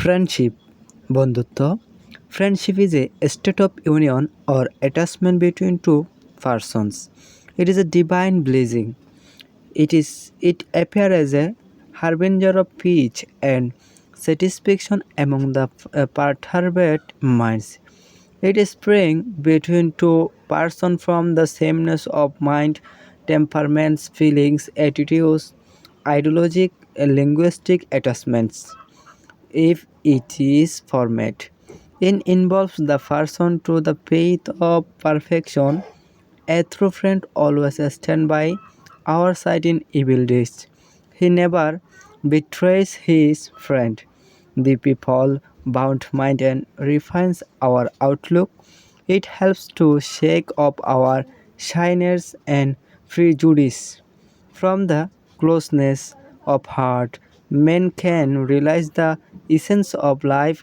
Friendship, বন্ধুত্ব. Friendship is a state of union or attachment between two persons. It is a divine blessing. It appears as a harbinger of peace and satisfaction among the perturbed minds. It is spring between two persons from the sameness of mind, temperaments, feelings, attitudes, ideologic, and linguistic attachments. If it is formed, it involves the person to the path of perfection. A true friend always stands by our side in evil days. He never betrays his friend. The people bound mind and refines our outlook. It helps to shake off our shyness and prejudice. From the closeness of heart, men can realize the essence of life.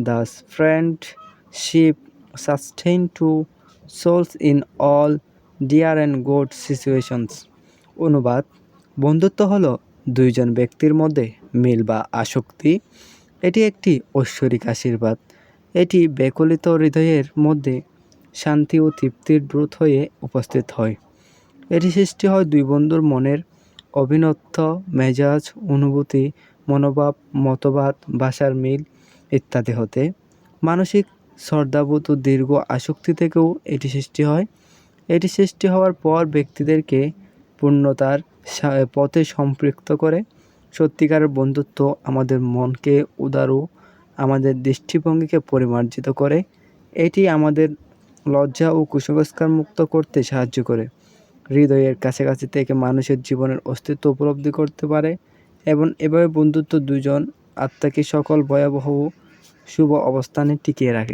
Thus, friendship sustains two souls in all dear and good situations. অনুবাদ: বন্ধুত্ব হলো দুইজন ব্যক্তির মধ্যে মিল বা আসক্তি। এটি একটি ঐশ্বরিক আশীর্বাদ। এটি ব্যাকুলিত হৃদয়ের মধ্যে শান্তি ও তৃপ্তির দূত হয়ে উপস্থিত হয়। এটি সৃষ্টি হয় দুই বন্ধুর মনের অভিন্নত মেজাজ, অনুভূতি, মনোভাব, মতবাদ, ভাষার মিল ইত্যাদি হতে। মানসিক শ্রদ্ধাবোধ ও দীর্ঘ আসক্তি থেকেও এটি সৃষ্টি হয়। এটি সৃষ্টি হওয়ার পর ব্যক্তিদেরকে পূর্ণতার পথে সম্পৃক্ত করে। সত্যিকারের বন্ধুত্ব আমাদের মনকে উদার ও আমাদের দৃষ্টিভঙ্গিকে পরিমার্জিত করে। এটি আমাদের লজ্জা ও কুসংস্কার মুক্ত করতে সাহায্য করে। হৃদয়ের কাছাকাছি থেকে মানুষের জীবনের অস্তিত্ব উপলব্ধি করতে পারে এবং এভাবে বন্ধুত্ব দুজন আত্মাকে সকল ভয়াবহ ও শুভ অবস্থানে টিকিয়ে রাখে।